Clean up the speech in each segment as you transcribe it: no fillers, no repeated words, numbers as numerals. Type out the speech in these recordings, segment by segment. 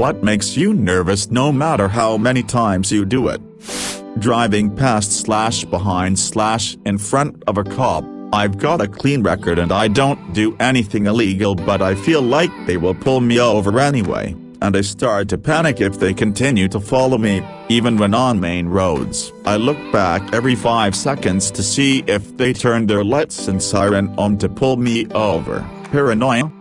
What makes you nervous no matter how many times you do it? Driving past / behind / in front of a cop. I've got a clean record and I don't do anything illegal, but I feel like they will pull me over anyway, and I start to panic if they continue to follow me, even when on main roads. I look back every 5 seconds to see if they turn their lights and siren on to pull me over. Paranoia?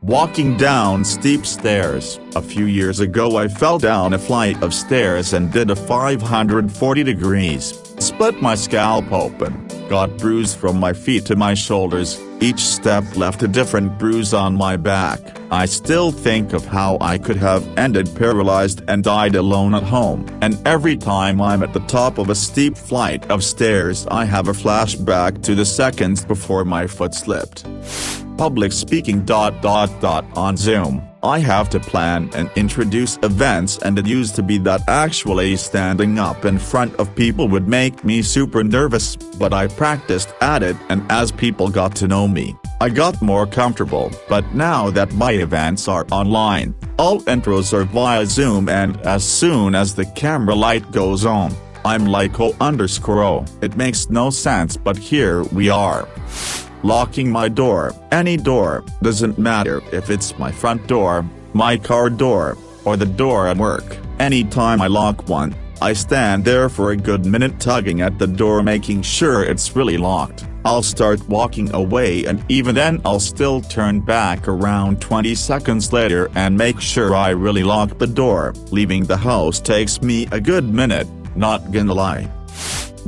Walking down steep stairs. A few years ago I fell down a flight of stairs and did a 540 degrees, split my scalp open, got bruised from my feet to my shoulders, each step left a different bruise on my back. I still think of how I could have ended paralyzed and died alone at home, and every time I'm at the top of a steep flight of stairs I have a flashback to the seconds before my foot slipped. Public speaking. On Zoom, I have to plan and introduce events, and it used to be that actually standing up in front of people would make me super nervous, but I practiced at it, and as people got to know me, I got more comfortable. But now that my events are online, all intros are via Zoom, and as soon as the camera light goes on, I'm like oh. It makes no sense, but here we are. Locking my door. Any door, doesn't matter if it's my front door, my car door, or the door at work. Anytime I lock one, I stand there for a good minute tugging at the door making sure it's really locked. I'll start walking away, and even then I'll still turn back around 20 seconds later and make sure I really lock the door. Leaving the house takes me a good minute, not gonna lie.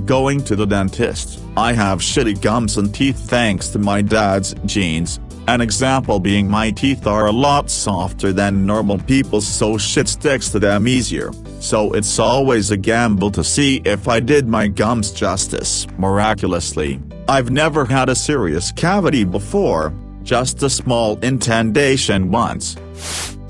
Going to the dentist. I have shitty gums and teeth thanks to my dad's genes, an example being my teeth are a lot softer than normal people's, so shit sticks to them easier, so it's always a gamble to see if I did my gums justice. Miraculously, I've never had a serious cavity before, just a small indentation once.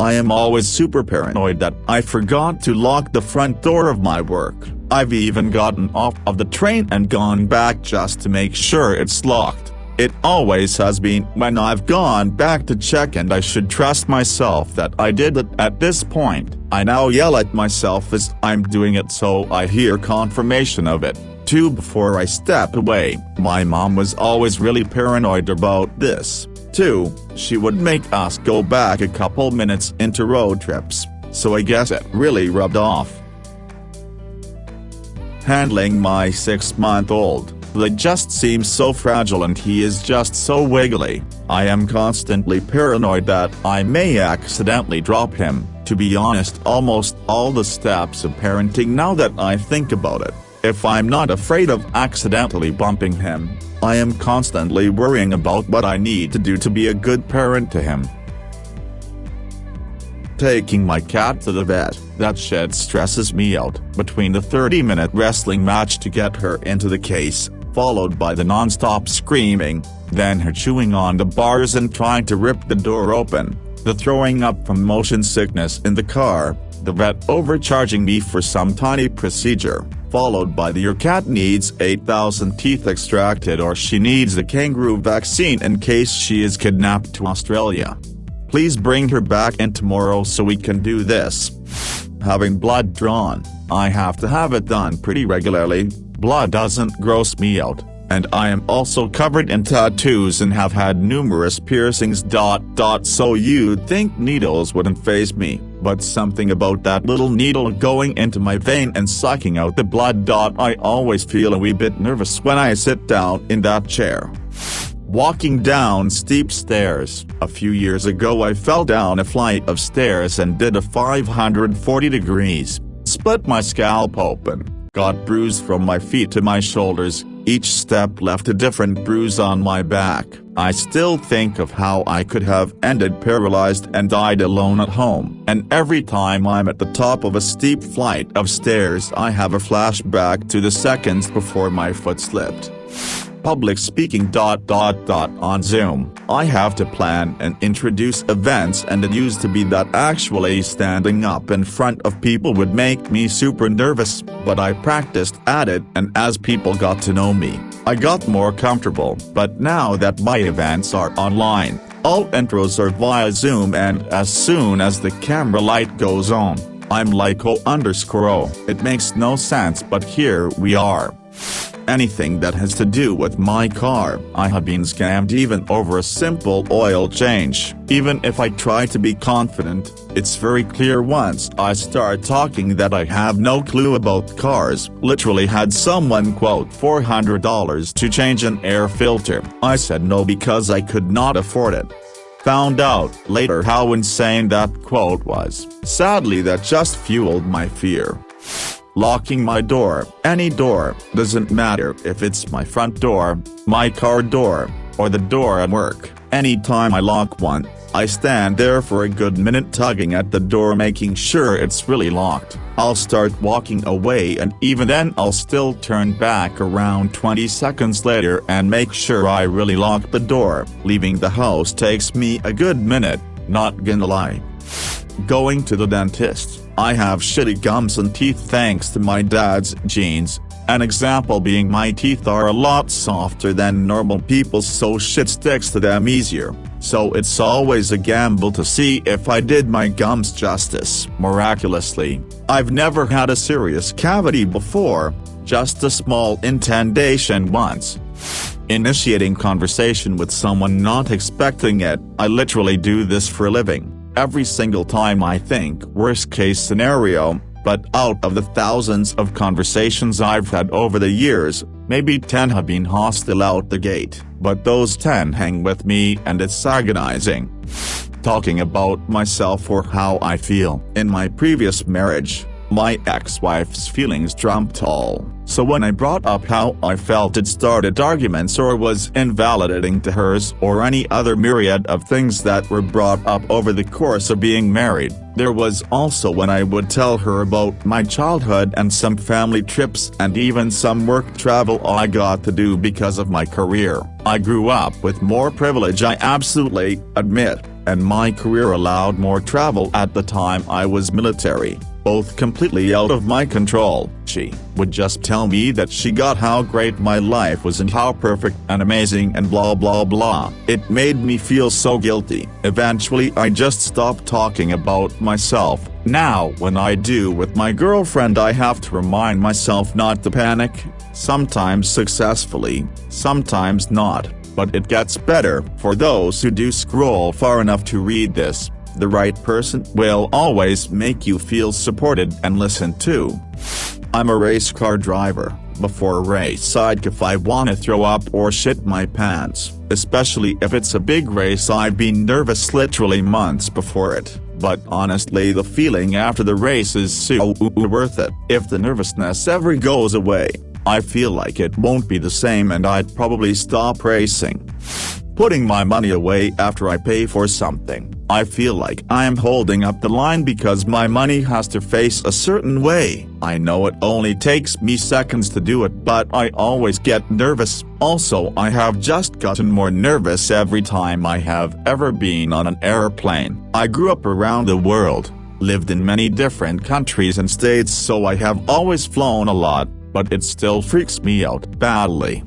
I am always super paranoid that I forgot to lock the front door of my work. I've even gotten off of the train and gone back just to make sure it's locked. It always has been when I've gone back to check, and I should trust myself that I did it at this point. I now yell at myself as I'm doing it so I hear confirmation of it. 2. Before I step away, my mom was always really paranoid about this. 2. She would make us go back a couple minutes into road trips, so I guess it really rubbed off. Handling my 6-month-old. They just seems so fragile and he is just so wiggly. I am constantly paranoid that I may accidentally drop him. To be honest, almost all the steps of parenting now that I think about it. If I'm not afraid of accidentally bumping him, I am constantly worrying about what I need to do to be a good parent to him. Taking my cat to the vet, that shit stresses me out. Between the 30-minute wrestling match to get her into the case, followed by the non-stop screaming, then her chewing on the bars and trying to rip the door open, the throwing up from motion sickness in the car, the vet overcharging me for some tiny procedure, followed by the your cat needs 8,000 teeth extracted or she needs the kangaroo vaccine in case she is kidnapped to Australia. Please bring her back in tomorrow so we can do this. Having blood drawn. I have to have it done pretty regularly. Blood doesn't gross me out, and I am also covered in tattoos and have had numerous piercings. So you'd think needles wouldn't faze me, but something about that little needle going into my vein and sucking out the blood. I always feel a wee bit nervous when I sit down in that chair. Walking down steep stairs. A few years ago I fell down a flight of stairs and did a 540 degrees, split my scalp open, got bruised from my feet to my shoulders, each step left a different bruise on my back. I still think of how I could have ended paralyzed and died alone at home, and every time I'm at the top of a steep flight of stairs I have a flashback to the seconds before my foot slipped. Public speaking. On Zoom, I have to plan and introduce events, and it used to be that actually standing up in front of people would make me super nervous, but I practiced at it, and as people got to know me, I got more comfortable. But now that my events are online, All intros are via Zoom, and as soon as the camera light goes on, I'm like oh_oh. It makes no sense, but here we are. Anything that has to do with my car, I have been scammed, even over a simple oil change. Even if I try to be confident, it's very clear once I start talking that I have no clue about cars. Literally had someone quote $400 to change an air filter. I said no because I could not afford it. Found out later how insane that quote was. Sadly, that just fueled my fear. Locking my door, any door, doesn't matter if it's my front door, my car door, or the door at work. Anytime I lock one, I stand there for a good minute tugging at the door, making sure it's really locked. I'll start walking away, and even then I'll still turn back around 20 seconds later and make sure I really lock the door. Leaving the house takes me a good minute, not gonna lie. Going to the dentist. I have shitty gums and teeth thanks to my dad's genes, an example being my teeth are a lot softer than normal people's, so shit sticks to them easier, so it's always a gamble to see if I did my gums justice. Miraculously, I've never had a serious cavity before, just a small indentation once. Initiating conversation with someone not expecting it. I literally do this for a living. Every single time I think worst case scenario, but out of the thousands of conversations I've had over the years, maybe 10 have been hostile out the gate, but those 10 hang with me and it's agonizing. Talking about myself or how I feel. In my previous marriage, my ex-wife's feelings trumped all, so when I brought up how I felt, it started arguments or was invalidating to hers, or any other myriad of things that were brought up over the course of being married. There was also when I would tell her about my childhood and some family trips and even some work travel I got to do because of my career. I grew up with more privilege, I absolutely admit, and my career allowed more travel. At the time I was military, both completely out of my control. She would just tell me that she got how great my life was and how perfect and amazing and blah blah blah. It made me feel so guilty. Eventually I just stopped talking about myself. Now when I do with my girlfriend, I have to remind myself not to panic, sometimes successfully, sometimes not, but it gets better. For those who do scroll far enough to read this, the right person will always make you feel supported and listened to. I'm a race car driver. Before a race, if I wanna throw up or shit my pants, especially if it's a big race. I've been nervous literally months before it, but honestly the feeling after the race is so worth it. If the nervousness ever goes away, I feel like it won't be the same and I'd probably stop racing. Putting my money away after I pay for something. I feel like I'm holding up the line because my money has to face a certain way. I know it only takes me seconds to do it, but I always get nervous. Also, I have just gotten more nervous every time I have ever been on an airplane. I grew up around the world, lived in many different countries and states, so I have always flown a lot, but it still freaks me out badly.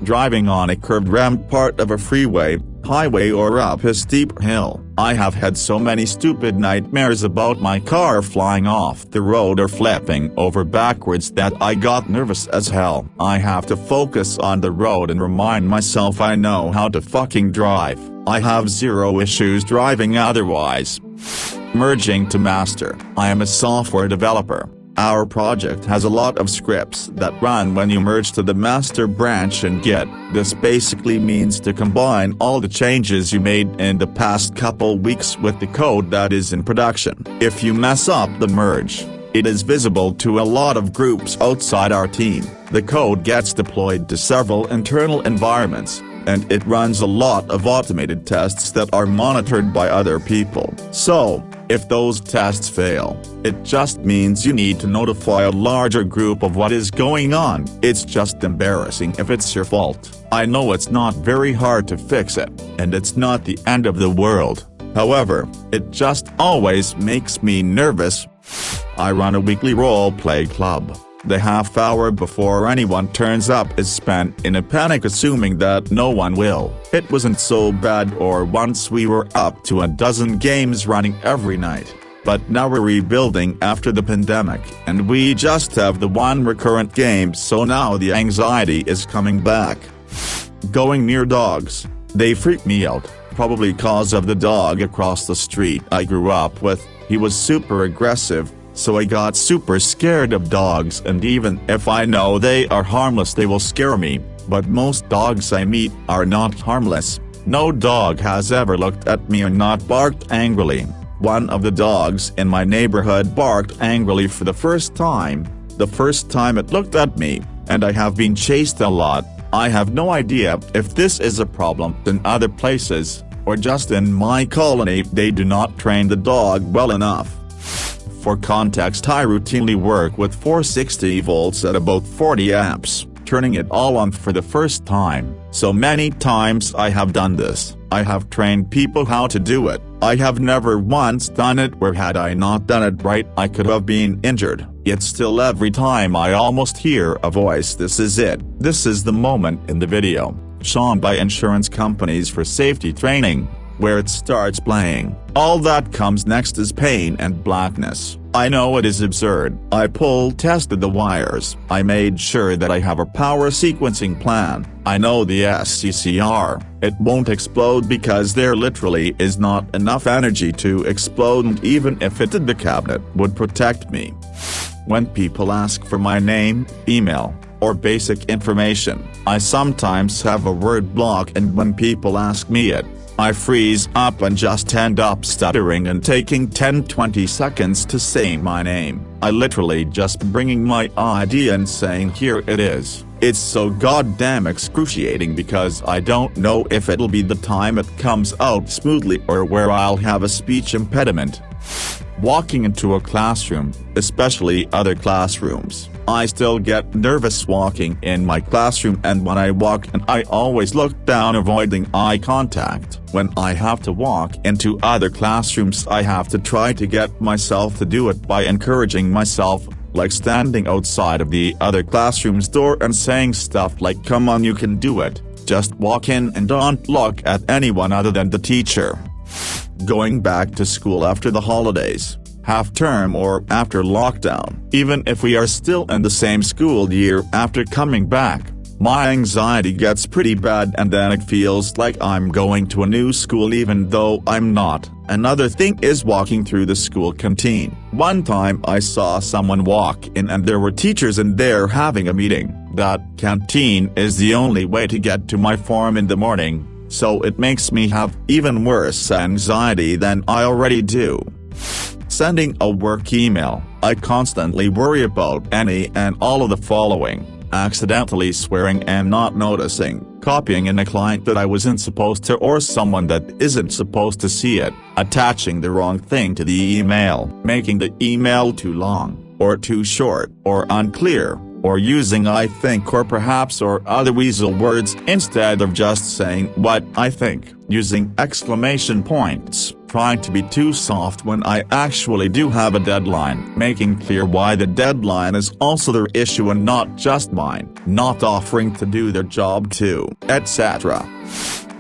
Driving on a curved ramp part of a freeway, highway or up a steep hill. I have had so many stupid nightmares about my car flying off the road or flipping over backwards that I got nervous as hell. I have to focus on the road and remind myself I know how to fucking drive. I have zero issues driving otherwise. Merging to master. I am a software developer. Our project has a lot of scripts that run when you merge to the master branch in Git. This basically means to combine all the changes you made in the past couple weeks with the code that is in production. If you mess up the merge, it is visible to a lot of groups outside our team. The code gets deployed to several internal environments, and it runs a lot of automated tests that are monitored by other people. So, if those tests fail, it just means you need to notify a larger group of what is going on. It's just embarrassing if it's your fault. I know it's not very hard to fix it, and it's not the end of the world. However, it just always makes me nervous. I run a weekly role-play club. The half hour before anyone turns up is spent in a panic assuming that no one will. It wasn't so bad or once we were up to a dozen games running every night. But now we're rebuilding after the pandemic and we just have the one recurrent game, so now the anxiety is coming back. Going near dogs. They freak me out, probably cause of the dog across the street I grew up with. He was super aggressive, so I got super scared of dogs, and even if I know they are harmless they will scare me, but most dogs I meet are not harmless. No dog has ever looked at me and not barked angrily. One of the dogs in my neighborhood barked angrily for the first time it looked at me, and I have been chased a lot. I have no idea if this is a problem in other places, or just in my colony they do not train the dog well enough. For context, I routinely work with 460 volts at about 40 amps, turning it all on for the first time. So many times I have done this. I have trained people how to do it. I have never once done it where had I not done it right I could have been injured. Yet still every time I almost hear a voice, this is it. This is the moment in the video, shown by insurance companies for safety training, where it starts playing. All that comes next is pain and blackness. I know it is absurd. I tested the wires. I made sure that I have a power sequencing plan. I know the SCCR. It won't explode because there literally is not enough energy to explode, and even if it did, the cabinet would protect me. When people ask for my name, email, or basic information, I sometimes have a word block, and when people ask me it, I freeze up and just end up stuttering and taking 10-20 seconds to say my name. I literally just bringing my ID and saying here it is. It's so goddamn excruciating because I don't know if it'll be the time it comes out smoothly or where I'll have a speech impediment. Walking into a classroom, especially other classrooms, I still get nervous walking in my classroom, and when I walk and I always look down avoiding eye contact. When I have to walk into other classrooms I have to try to get myself to do it by encouraging myself, like standing outside of the other classroom's door and saying stuff like come on you can do it, just walk in and don't look at anyone other than the teacher. Going back to school after the holidays, half-term or after lockdown, even if we are still in the same school year after coming back, my anxiety gets pretty bad, and then it feels like I'm going to a new school even though I'm not. Another thing is walking through the school canteen. One time I saw someone walk in and there were teachers in there having a meeting. That canteen is the only way to get to my farm in the morning, so it makes me have even worse anxiety than I already do. Sending a work email, I constantly worry about any and all of the following: accidentally swearing and not noticing, copying in a client that I wasn't supposed to or someone that isn't supposed to see it, attaching the wrong thing to the email, making the email too long, or too short, or unclear, or using I think or perhaps or other weasel words instead of just saying what I think, using exclamation points, trying to be too soft when I actually do have a deadline, making clear why the deadline is also their issue and not just mine, not offering to do their job too, etc.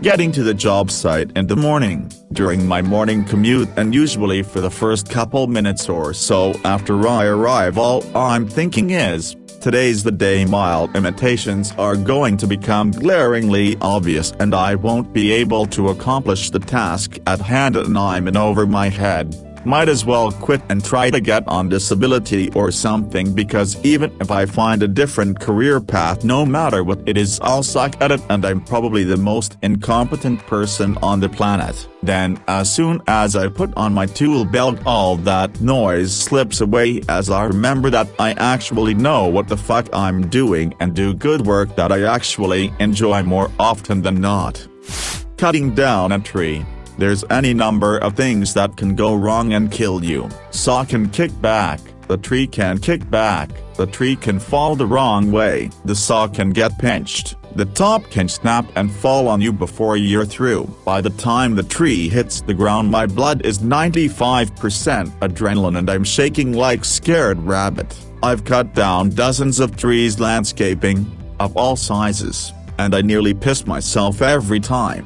Getting to the job site in the morning, during my morning commute, and usually for the first couple minutes or so after I arrive, all I'm thinking is, today's the day my limitations are going to become glaringly obvious and I won't be able to accomplish the task at hand and I'm in over my head. Might as well quit and try to get on disability or something, because even if I find a different career path, no matter what it is, I'll suck at it and I'm probably the most incompetent person on the planet. Then, as soon as I put on my tool belt, all that noise slips away as I remember that I actually know what the fuck I'm doing and do good work that I actually enjoy more often than not. Cutting down a tree. There's any number of things that can go wrong and kill you. Saw can kick back, the tree can kick back, the tree can fall the wrong way, the saw can get pinched, The top can snap and fall on you before you're through. By the time the tree hits the ground, my blood is 95% adrenaline and I'm shaking like scared rabbit. I've cut down dozens of trees landscaping, of all sizes, and I nearly piss myself every time.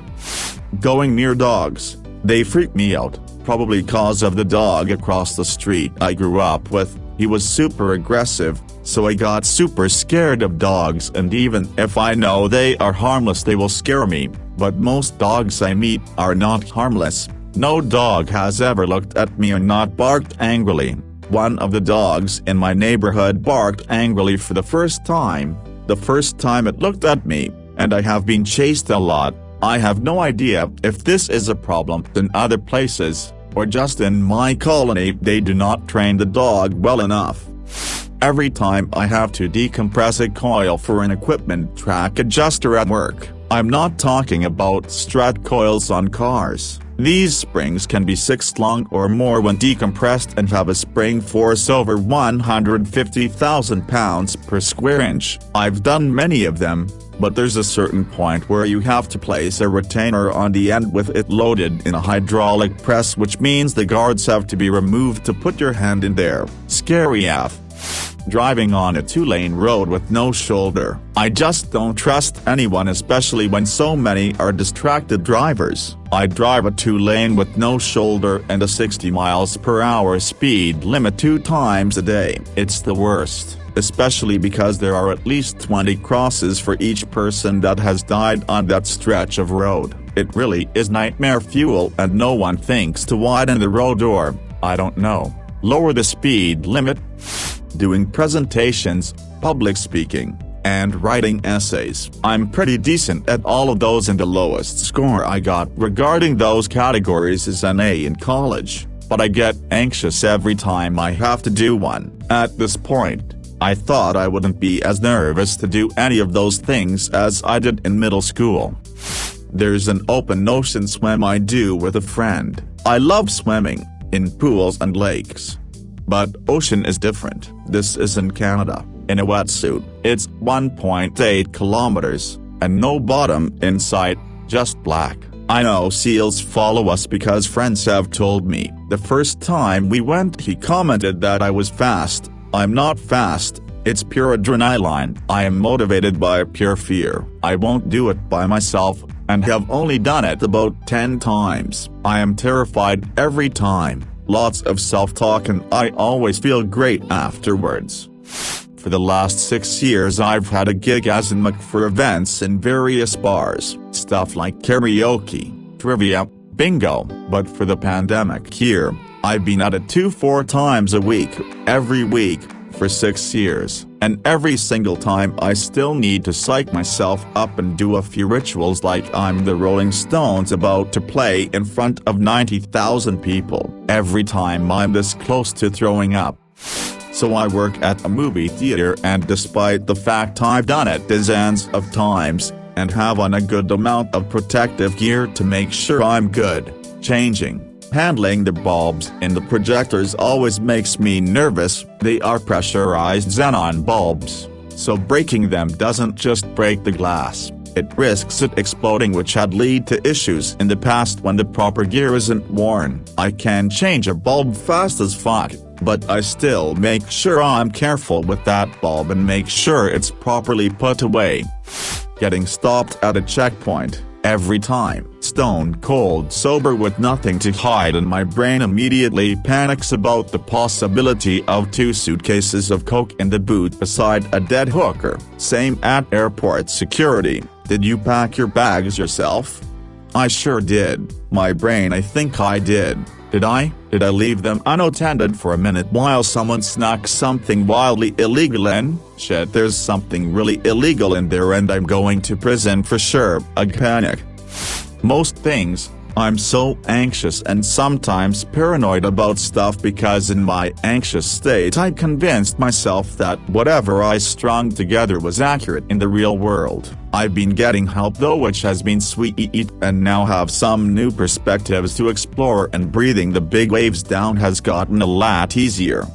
Going near dogs, they freak me out, probably cause of the dog across the street I grew up with. He was super aggressive, so I got super scared of dogs, and even if I know they are harmless they will scare me, but most dogs I meet are not harmless. No dog has ever looked at me and not barked angrily. One of the dogs in my neighborhood barked angrily for the first time it looked at me, and I have been chased a lot. I have no idea if this is a problem in other places, or just in my colony they do not train the dog well enough. Every time I have to decompress a coil for an equipment track adjuster at work, I'm not talking about strut coils on cars. These springs can be 6 long or more when decompressed and have a spring force over 150,000 pounds per square inch. I've done many of them, but there's a certain point where you have to place a retainer on the end with it loaded in a hydraulic press, which means the guards have to be removed to put your hand in there. Scary AF. Driving on a 2-lane road with no shoulder. I just don't trust anyone, especially when so many are distracted drivers. I drive a 2-lane with no shoulder and a 60 miles per hour speed limit 2 times a day. It's the worst, especially because there are at least 20 crosses for each person that has died on that stretch of road. It really is nightmare fuel, and no one thinks to widen the road or, I don't know, lower the speed limit. Doing presentations, public speaking, and writing essays. I'm pretty decent at all of those, and the lowest score I got regarding those categories is an A in college, but I get anxious every time I have to do one. At this point, I thought I wouldn't be as nervous to do any of those things as I did in middle school. There's an open ocean swim I do with a friend. I love swimming, in pools and lakes. But ocean is different. This is in Canada, in a wetsuit. It's 1.8 kilometers, and no bottom in sight, just black. I know seals follow us because friends have told me. The first time we went he commented that I was fast. I'm not fast, it's pure adrenaline. I am motivated by pure fear. I won't do it by myself, and have only done it about 10 times. I am terrified every time. Lots of self-talk, and I always feel great afterwards. For the last 6 years I've had a gig as an MC for events in various bars, stuff like karaoke, trivia, bingo, but for the pandemic year, I've been at it 2-4 times a week, every week, for 6 years, and every single time I still need to psych myself up and do a few rituals like I'm the Rolling Stones about to play in front of 90,000 people. Every time I'm this close to throwing up. So I work at a movie theater, and despite the fact I've done it dozens of times, and have on a good amount of protective gear to make sure I'm good, handling the bulbs in the projectors always makes me nervous. They are pressurized xenon bulbs, so breaking them doesn't just break the glass, it risks it exploding, which had led to issues in the past when the proper gear isn't worn. I can change a bulb fast as fuck, but I still make sure I'm careful with that bulb and make sure it's properly put away. Getting stopped at a checkpoint, every time, stone cold sober with nothing to hide, and my brain immediately panics about the possibility of 2 suitcases of coke in the boot beside a dead hooker. Same at airport security. Did you pack your bags yourself? I sure did. My brain, I think I did. Did I leave them unattended for a minute while someone snuck something wildly illegal in? Shit, there's something really illegal in there and I'm going to prison for sure. I panic. Most things, I'm so anxious and sometimes paranoid about stuff because in my anxious state I convinced myself that whatever I strung together was accurate in the real world. I've been getting help though, which has been sweet, and now have some new perspectives to explore, and breathing the big waves down has gotten a lot easier.